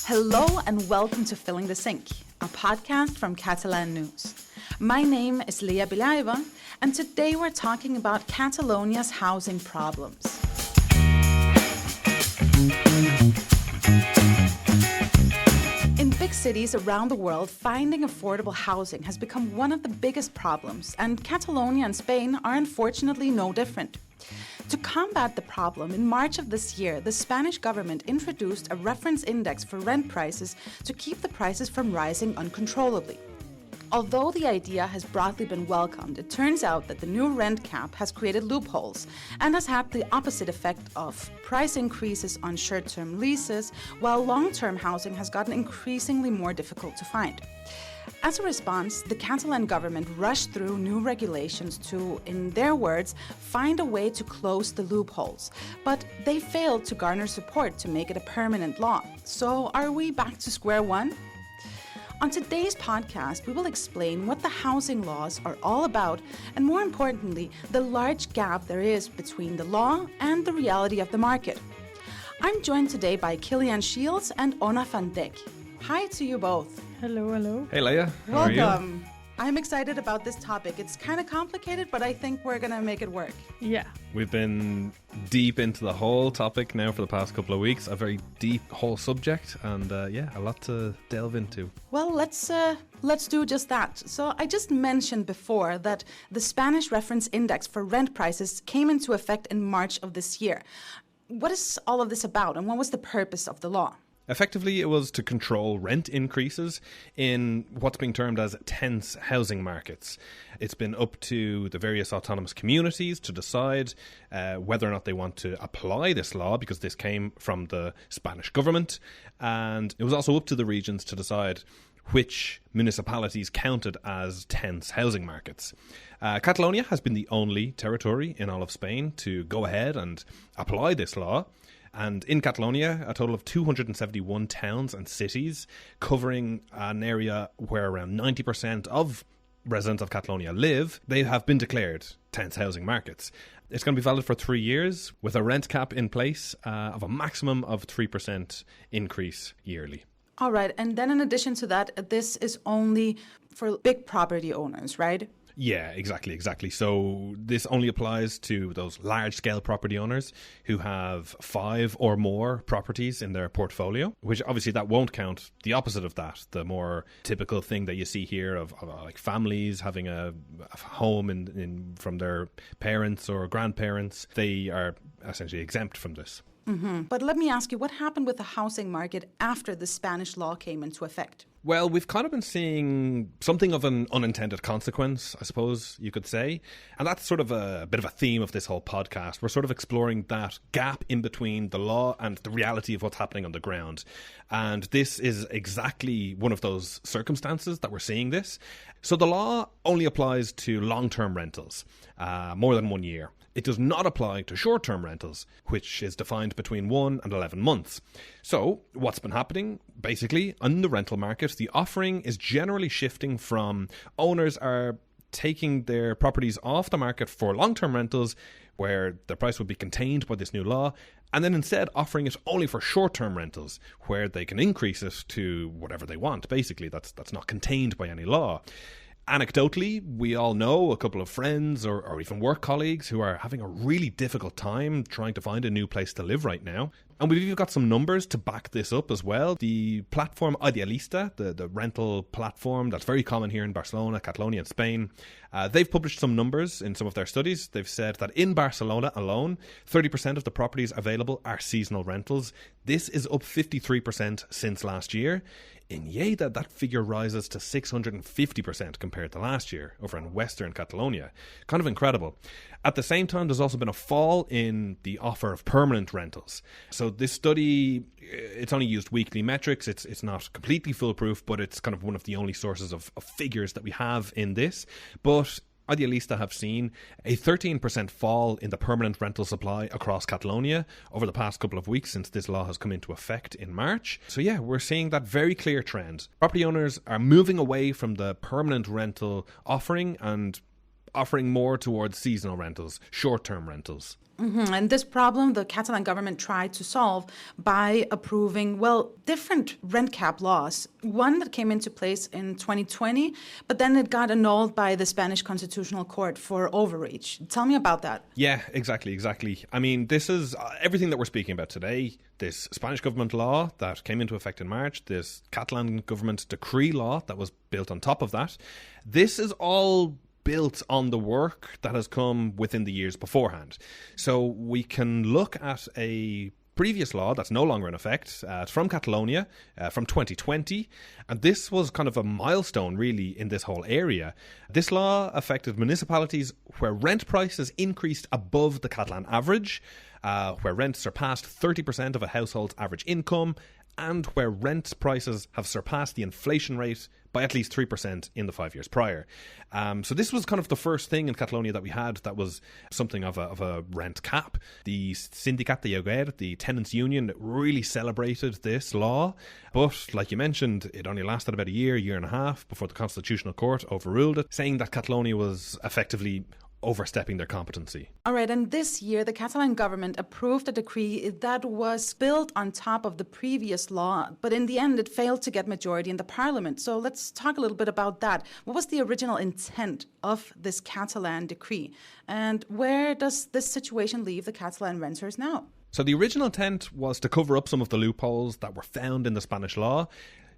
Hello and welcome to Filling the Sink, a podcast from Catalan News. My name is Lea Beliaeva, and today we're talking about Catalonia's housing problems. In big cities around the world, finding affordable housing has become one of the biggest problems, and Catalonia and Spain are unfortunately no different. To combat the problem, in March of this year, the Spanish government introduced a reference index for rent prices to keep the prices from rising uncontrollably. Although the idea has broadly been welcomed, it turns out that the new rent cap has created loopholes and has had the opposite effect of price increases on short-term leases, while long-term housing has gotten increasingly more difficult to find. As a response, the Catalan government rushed through new regulations to, in their words, find a way to close the loopholes. But they failed to garner support to make it a permanent law. So are we back to square one? On today's podcast, we will explain what the housing laws are all about and, more importantly, the large gap there is between the law and the reality of the market. I'm joined today by Cillian and Ona van Dyck. Hi to you both. Hello. Hey Lea, how are you? Welcome. I'm excited about this topic. It's kind of complicated, but I think we're going to make it work. Yeah. We've been deep into the whole topic now for the past couple of weeks, a very deep whole subject, and a lot to delve into. Well, let's do just that. So I just mentioned before that the Spanish reference index for rent prices came into effect in March of this year. What is all of this about, and what was the purpose of the law? Effectively, it was to control rent increases in what's being termed as tense housing markets. It's been up to the various autonomous communities to decide whether or not they want to apply this law, because this came from the Spanish government. And it was also up to the regions to decide which municipalities counted as tense housing markets. Catalonia has been the only territory in all of Spain to go ahead and apply this law. And in Catalonia, a total of 271 towns and cities, covering an area where around 90% of residents of Catalonia live, they have been declared tense housing markets. It's going to be valid for 3 years, with a rent cap in place of a maximum of 3% increase yearly. All right, and then in addition to that, this is only for big property owners, right? Yeah, exactly. So this only applies to those large-scale property owners who have 5 or more properties in their portfolio, which obviously that won't count the opposite of that, the more typical thing that you see here of like families having a home in from their parents or grandparents. They are essentially exempt from this. Mm-hmm. But let me ask you, what happened with the housing market after the Spanish law came into effect? Well, we've kind of been seeing something of an unintended consequence, I suppose you could say. And that's sort of a bit of a theme of this whole podcast. We're sort of exploring that gap in between the law and the reality of what's happening on the ground. And this is exactly one of those circumstances that we're seeing this. So the law only applies to long-term rentals, more than 1 year. It does not apply to short-term rentals, which is defined between 1 and 11 months. So what's been happening? Basically, on the rental market, the offering is generally shifting from owners are taking their properties off the market for long-term rentals, where the price would be contained by this new law, and then instead offering it only for short-term rentals, where they can increase it to whatever they want. Basically, that's not contained by any law. Anecdotally, we all know a couple of friends or even work colleagues who are having a really difficult time trying to find a new place to live right now. And we've even got some numbers to back this up as well. The platform Idealista, the rental platform that's very common here in Barcelona, Catalonia and Spain, they've published some numbers in some of their studies. They've said that in Barcelona alone, 30% of the properties available are seasonal rentals. This is up 53% since last year. In Lleida, that figure rises to 650% compared to last year over in Western Catalonia. Kind of incredible. At the same time, there's also been a fall in the offer of permanent rentals. So this study, it's only used weekly metrics. It's not completely foolproof, but it's kind of one of the only sources of figures that we have in this. But Idealista have seen a 13% fall in the permanent rental supply across Catalonia over the past couple of weeks since this law has come into effect in March. So yeah, we're seeing that very clear trend. Property owners are moving away from the permanent rental offering and offering more towards seasonal rentals, short-term rentals. And this problem, the Catalan government tried to solve by approving, different rent cap laws. One that came into place in 2020, but then it got annulled by the Spanish Constitutional Court for overreach. Tell me about that. Yeah, exactly. I mean, this is everything that we're speaking about today. This Spanish government law that came into effect in March, this Catalan government decree law that was built on top of that. This is all built on the work that has come within the years beforehand. So we can look at a previous law that's no longer in effect from Catalonia from 2020, and this was kind of a milestone really in this whole area. This law affected municipalities where rent prices increased above the Catalan average, where rent surpassed 30% of a household's average income, and where rent prices have surpassed the inflation rate by at least 3% in the 5 years prior. So this was kind of the first thing in Catalonia that we had that was something of a rent cap. The Sindicat de Lloguer, the Tenants Union, really celebrated this law. But like you mentioned, it only lasted about a year and a half before the Constitutional Court overruled it, saying that Catalonia was effectively overstepping their competency. All right, and this year the Catalan government approved a decree that was built on top of the previous law, but in the end it failed to get majority in the parliament. So let's talk a little bit about that. What was the original intent of this Catalan decree? And where does this situation leave the Catalan renters now? So the original intent was to cover up some of the loopholes that were found in the Spanish law.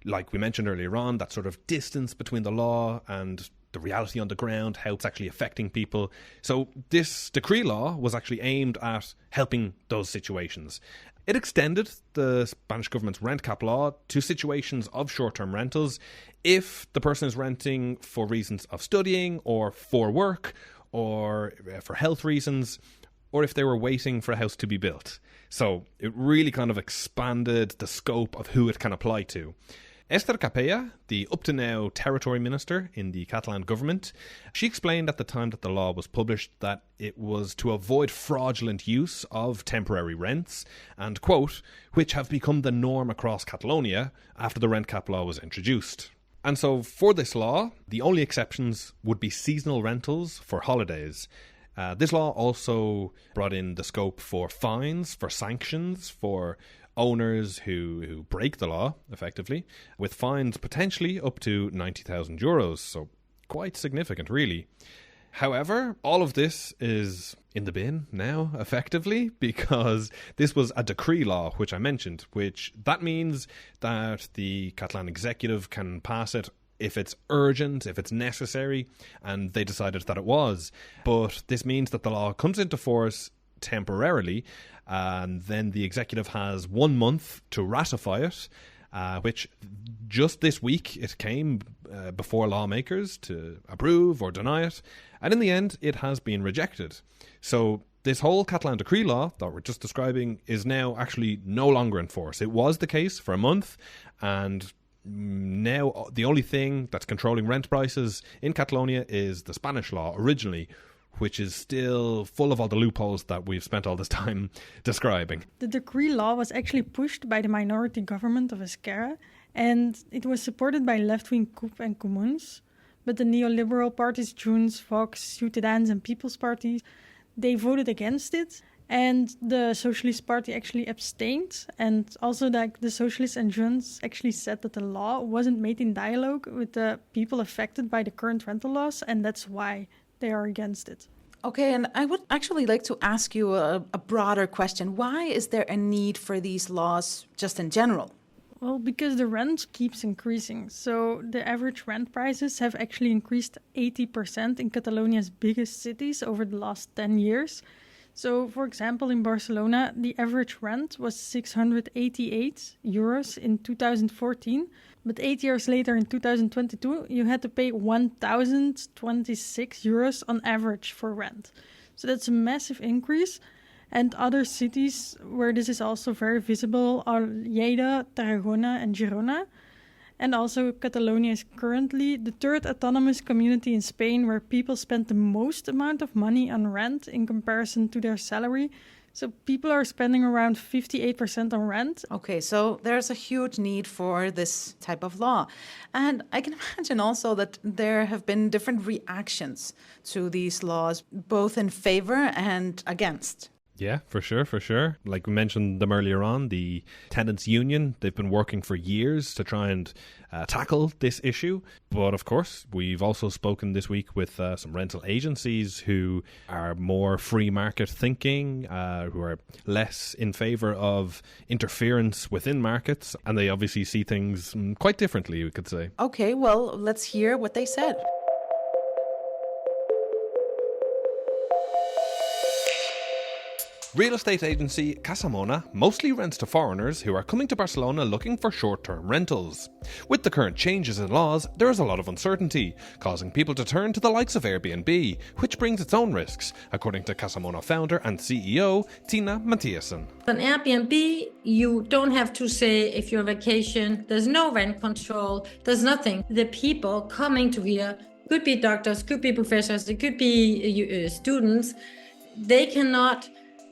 Like we mentioned earlier on, that sort of distance between the law and the reality on the ground, how it's actually affecting people. So this decree law was actually aimed at helping those situations. It extended the Spanish government's rent cap law to situations of short-term rentals if the person is renting for reasons of studying or for work or for health reasons, or if they were waiting for a house to be built. So it really kind of expanded the scope of who it can apply to. Esther Capella, the up-to-now territory minister in the Catalan government, she explained at the time that the law was published that it was to avoid fraudulent use of temporary rents and, quote, which have become the norm across Catalonia after the rent cap law was introduced. And so for this law, the only exceptions would be seasonal rentals for holidays. This law also brought in the scope for fines, for sanctions, for owners who break the law, effectively, with fines potentially up to 90,000 euros. So quite significant, really. However, all of this is in the bin now, effectively, because this was a decree law, which I mentioned, which that means that the Catalan executive can pass it if it's urgent, if it's necessary, and they decided that it was. But this means that the law comes into force temporarily, and then the executive has 1 month to ratify it, which just this week it came before lawmakers to approve or deny it, and in the end it has been rejected. So this whole Catalan decree law that we're just describing is now actually no longer in force. It was the case for a month, and now the only thing that's controlling rent prices in Catalonia is the Spanish law originally, which is still full of all the loopholes that we've spent all this time describing. The decree law was actually pushed by the minority government of Esquerra, and it was supported by left-wing CUP and Comuns. But the neoliberal parties, Junts, Vox, Ciutadans and People's Party, they voted against it. And the Socialist Party actually abstained. And also the Socialists and Junts actually said that the law wasn't made in dialogue with the people affected by the current rental laws, and that's why they are against it. Okay, and I would actually like to ask you a broader question. Why is there a need for these laws just in general? Well, because the rent keeps increasing. So the average rent prices have actually increased 80% in Catalonia's biggest cities over the last 10 years. So, for example, in Barcelona, the average rent was 688 euros in 2014. But 8 years later, in 2022, you had to pay 1,026 euros on average for rent. So that's a massive increase. And other cities where this is also very visible are Lleida, Tarragona and Girona. And also Catalonia is currently the third autonomous community in Spain where people spend the most amount of money on rent in comparison to their salary. So people are spending around 58% on rent. Okay, so there's a huge need for this type of law. And I can imagine also that there have been different reactions to these laws, both in favor and against. Yeah, for sure, for sure. Like we mentioned them earlier on, the Tenants Union, they've been working for years to try and tackle this issue. But of course, we've also spoken this week with some rental agencies who are more free market thinking, who are less in favour of interference within markets. And they obviously see things quite differently, we could say. Okay, well, let's hear what they said. Real estate agency Casa mostly rents to foreigners who are coming to Barcelona looking for short-term rentals. With the current changes in laws, there is a lot of uncertainty, causing people to turn to the likes of Airbnb, which brings its own risks, according to Casa founder and CEO Tine Mathiessen. On Airbnb, you don't have to say if you're on vacation, there's no rent control, there's nothing. The people coming to here could be doctors, could be professors, it could be students. They cannot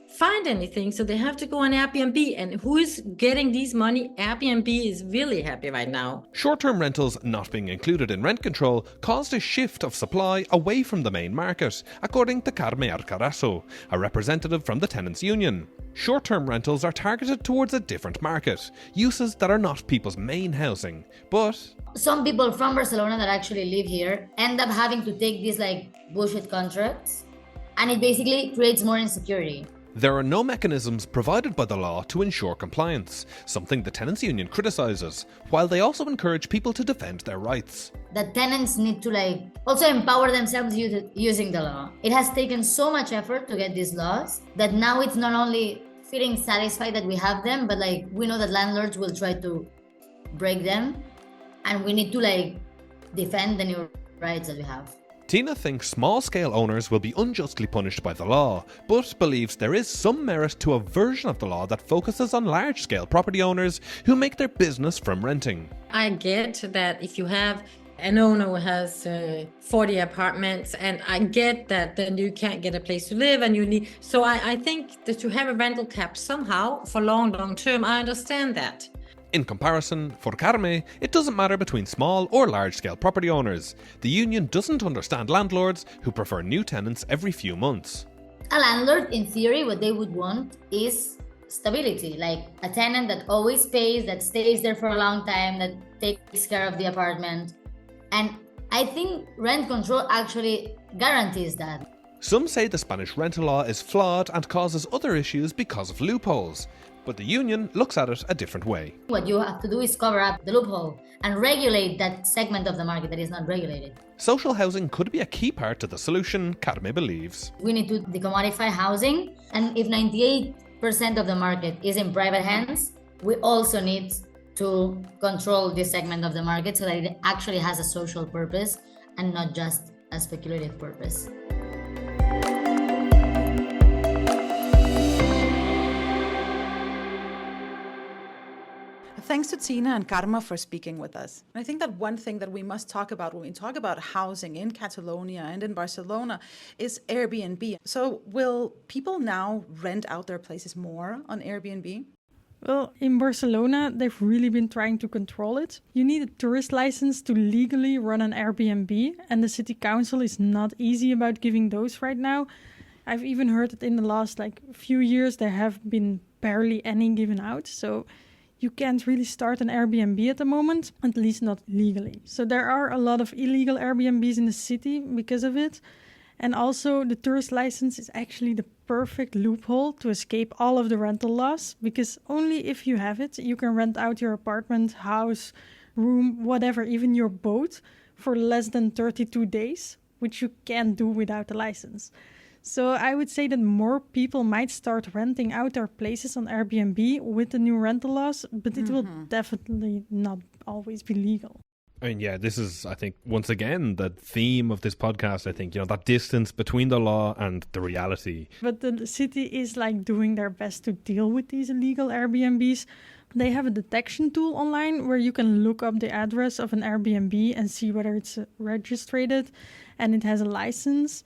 find anything, so they have to go on Airbnb. And who is getting these money? Airbnb is really happy right now. Short-term rentals not being included in rent control caused a shift of supply away from the main market, according to Carme Arcarazo, a representative from the Tenants Union. Short-term rentals are targeted towards a different market, uses that are not people's main housing, but some people from Barcelona that actually live here end up having to take these bullshit contracts, and it basically creates more insecurity. there are no mechanisms provided by the law to ensure compliance, something the Tenants Union criticises, while they also encourage people to defend their rights. The tenants need to also empower themselves using the law. It has taken so much effort to get these laws that now it's not only feeling satisfied that we have them, but we know that landlords will try to break them, and we need to defend the new rights that we have. Tina thinks small-scale owners will be unjustly punished by the law, but believes there is some merit to a version of the law that focuses on large-scale property owners who make their business from renting. I get that if you have an owner who has 40 apartments, and I get that then you can't get a place to live and you need... So I think that to have a rental cap somehow for long term, I understand that. In comparison, for Carme, it doesn't matter between small or large-scale property owners. The union doesn't understand landlords who prefer new tenants every few months. A landlord, in theory, what they would want is stability, like a tenant that always pays, that stays there for a long time, that takes care of the apartment. And I think rent control actually guarantees that. Some say the Spanish rental law is flawed and causes other issues because of loopholes, but the union looks at it a different way. What you have to do is cover up the loophole and regulate that segment of the market that is not regulated. Social housing could be a key part to the solution, Carme believes. We need to decommodify housing, and if 98% of the market is in private hands, we also need to control this segment of the market so that it actually has a social purpose and not just a speculative purpose. Thanks to Tina and Carme for speaking with us. I think that one thing that we must talk about when we talk about housing in Catalonia and in Barcelona is Airbnb. So will people now rent out their places more on Airbnb? Well, in Barcelona, they've really been trying to control it. You need a tourist license to legally run an Airbnb, and the city council is not easy about giving those right now. I've even heard that in the last few years there have been barely any given out. So you can't really start an Airbnb at the moment, at least not legally. So there are a lot of illegal Airbnbs in the city because of it. And also the tourist license is actually the perfect loophole to escape all of the rental laws, because only if you have it, you can rent out your apartment, house, room, whatever, even your boat for less than 32 days, which you can't do without a license. So I would say that more people might start renting out their places on Airbnb with the new rental laws, but it will definitely not always be legal. I mean, yeah, this is, I think, once again, the theme of this podcast. I think, that distance between the law and the reality. But the city is doing their best to deal with these illegal Airbnbs. They have a detection tool online where you can look up the address of an Airbnb and see whether it's registered and it has a license.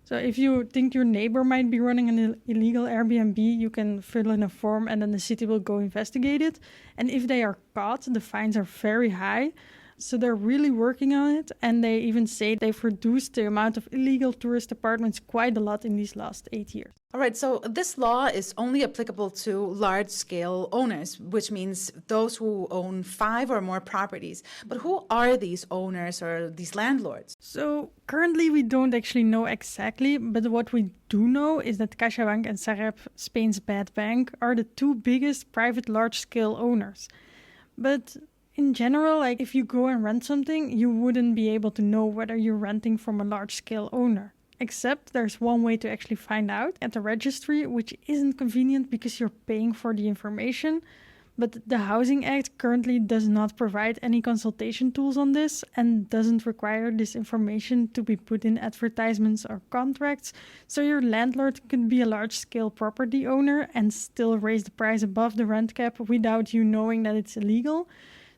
So if you think your neighbor might be running an illegal Airbnb, you can fill in a form and then the city will go investigate it. And if they are caught, the fines are very high. So they're really working on it, and they even say they've reduced the amount of illegal tourist apartments quite a lot in these last 8 years. All right, so this law is only applicable to large-scale owners, which means those who own 5 or more properties. But who are these owners or these landlords? So currently we don't actually know exactly, but what we do know is that CaixaBank and Sareb, Spain's bad bank, are the 2 biggest private large-scale owners. But in general, like if you go and rent something, you wouldn't be able to know whether you're renting from a large-scale owner. Except there's one way to actually find out at the registry, which isn't convenient because you're paying for the information. But the Housing Act currently does not provide any consultation tools on this and doesn't require this information to be put in advertisements or contracts. So your landlord could be a large-scale property owner and still raise the price above the rent cap without you knowing that it's illegal.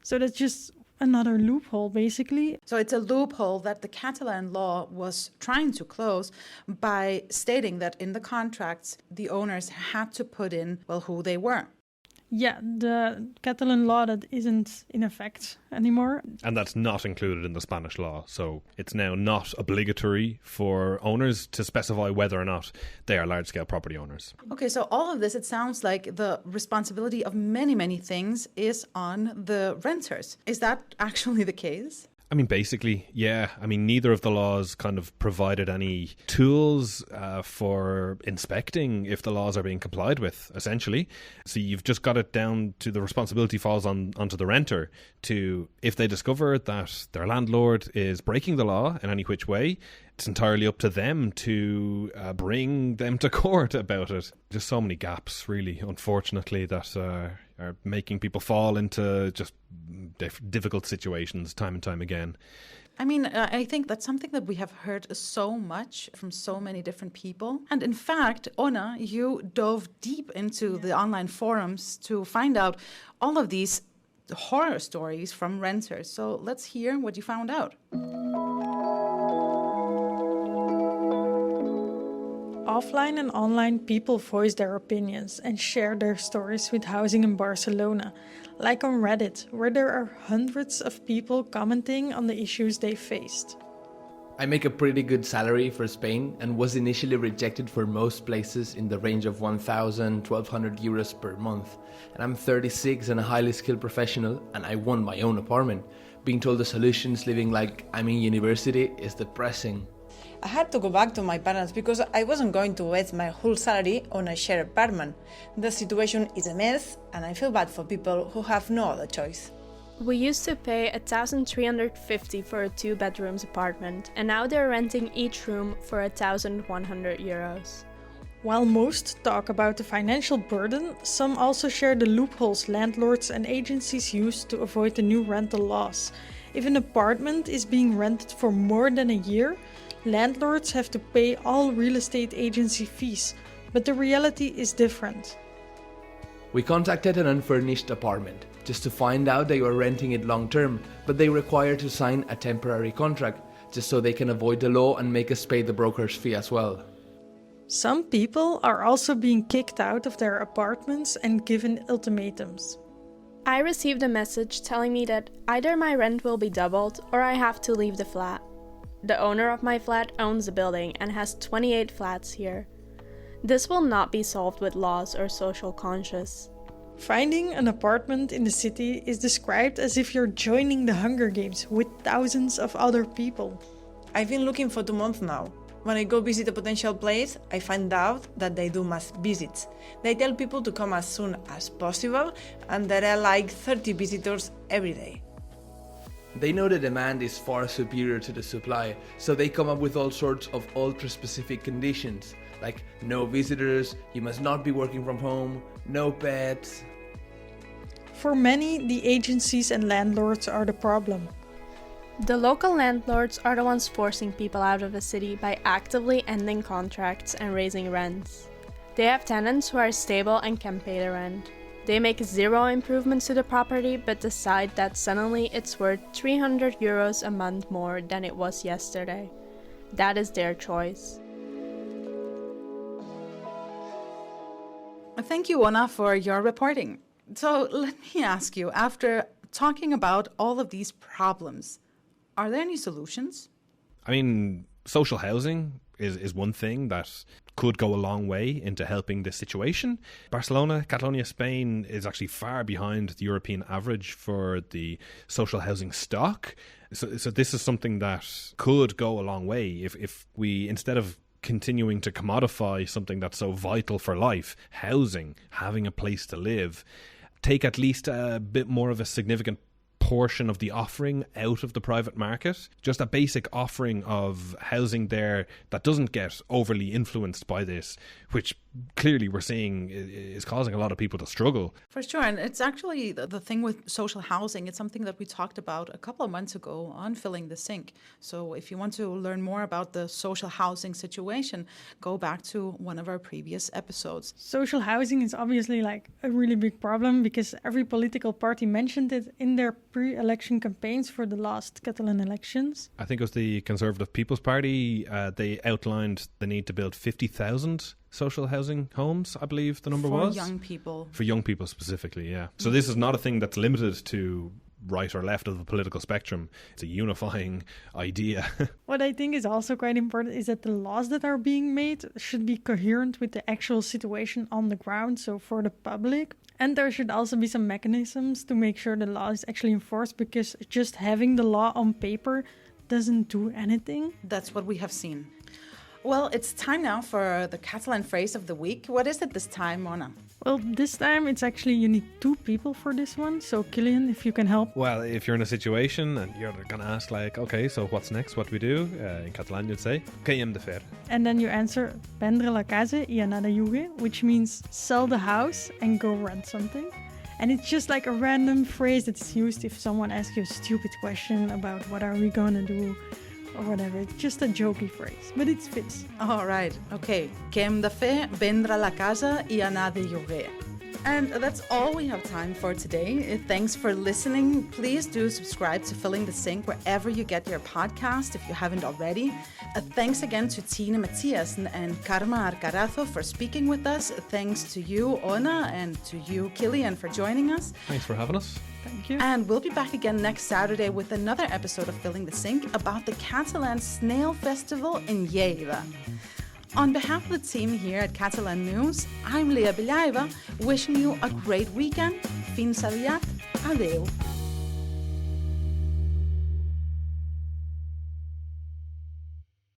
So that's just another loophole, basically. So it's a loophole that the Catalan law was trying to close by stating that in the contracts, the owners had to put in, well, who they were. Yeah, the Catalan law that isn't in effect anymore. And that's not included in the Spanish law. So it's now not obligatory for owners to specify whether or not they are large-scale property owners. Okay, so all of this, it sounds like the responsibility of many, many things is on the renters. Is that actually the case? I mean, basically, yeah. I mean, neither of the laws kind of provided any tools for inspecting if the laws are being complied with, essentially. So you've just got it down to the responsibility falls onto the renter to, if they discover that their landlord is breaking the law in any which way, it's entirely up to them to bring them to court about it. Just so many gaps, really, unfortunately, that are making people fall into just difficult situations time and time again. I mean, I think that's something that we have heard so much from so many different people. And in fact, Ona, you dove deep into the online forums to find out all of these horror stories from renters. So let's hear what you found out. Offline and online, people voice their opinions and share their stories with housing in Barcelona, like on Reddit, where there are hundreds of people commenting on the issues they faced. I make a pretty good salary for Spain and was initially rejected for most places in the range of 1,000, 1,200 euros per month. And I'm 36 and a highly skilled professional, and I want my own apartment. Being told the solutions living like I'm in university is depressing. I had to go back to my parents because I wasn't going to waste my whole salary on a shared apartment. The situation is a mess and I feel bad for people who have no other choice. We used to pay 1,350 for a 2-bedrooms apartment, and now they're renting each room for 1,100 euros. While most talk about the financial burden, some also share the loopholes landlords and agencies use to avoid the new rental laws. If an apartment is being rented for more than a year, landlords have to pay all real estate agency fees, but the reality is different. We contacted an unfurnished apartment just to find out they were renting it long term, but they require to sign a temporary contract just so they can avoid the law and make us pay the broker's fee as well. Some people are also being kicked out of their apartments and given ultimatums. I received a message telling me that either my rent will be doubled or I have to leave the flat. The owner of my flat owns the building and has 28 flats here. This will not be solved with laws or social conscience. Finding an apartment in the city is described as if you're joining the Hunger Games with thousands of other people. I've been looking for 2 months now. When I go visit a potential place, I find out that they do mass visits. They tell people to come as soon as possible, and there are like 30 visitors every day. They know the demand is far superior to the supply, so they come up with all sorts of ultra-specific conditions, like no visitors, you must not be working from home, no pets. For many, the agencies and landlords are the problem. The local landlords are the ones forcing people out of the city by actively ending contracts and raising rents. They have tenants who are stable and can pay the rent. They make 0 improvements to the property but decide that suddenly it's worth 300 euros a month more than it was yesterday. That is their choice. Thank you, Ona, for your reporting. So let me ask you, after talking about all of these problems. Are there any solutions? I mean, social housing is one thing that could go a long way into helping this situation. Barcelona, Catalonia, Spain is actually far behind the European average for the social housing stock. So this is something that could go a long way if we, instead of continuing to commodify something that's so vital for life, housing, having a place to live, take at least a bit more of a significant portion of the offering out of the private market. Just a basic offering of housing there that doesn't get overly influenced by this, which clearly we're seeing is causing a lot of people to struggle. For sure. And it's actually the thing with social housing. It's something that we talked about a couple of months ago on Filling the Sink. So if you want to learn more about the social housing situation, go back to one of our previous episodes. Social housing is obviously like a really big problem because every political party mentioned it in their pre-election campaigns for the last Catalan elections. I think it was the Conservative People's Party. They outlined the need to build 50,000 social housing homes, I believe the number was. For young people. For young people specifically, yeah. So this is not a thing that's limited to right or left of the political spectrum. It's a unifying idea. What I think is also quite important is that the laws that are being made should be coherent with the actual situation on the ground, so for the public. And there should also be some mechanisms to make sure the law is actually enforced, because just having the law on paper doesn't do anything. That's what we have seen. Well, it's time now for the Catalan phrase of the week. What is it this time, Mona? Well, this time it's actually you need two people for this one. So, Cillian, if you can help. Well, if you're in a situation and you're going to ask, like, okay, so what's next? What do we do? In Catalan, you'd say, ¿Qué hem de fer? And then you answer, Vendre la casa y anar lloguer, which means sell the house and go rent something. And it's just like a random phrase that's used if someone asks you a stupid question about what are we going to do or whatever. It's just a jokey phrase, but it fits. All right. Okay. Què hem de fer? Vendre la casa y anar de lloguer. And that's all we have time for today. Thanks for listening. Please do subscribe to Filling the Sink wherever you get your podcast if you haven't already. Thanks again to Tine Mathiessen and Carme Arcarazo for speaking with us. Thanks to you, Ona, and to you, Cillian, for joining us. Thanks for having us. Thank you. And we'll be back again next Saturday with another episode of Filling the Sink about the Catalan Snail Festival in Lleida. On behalf of the team here at Catalan News, I'm Lea Beliaeva, wishing you a great weekend. Fins aviat. Adeu.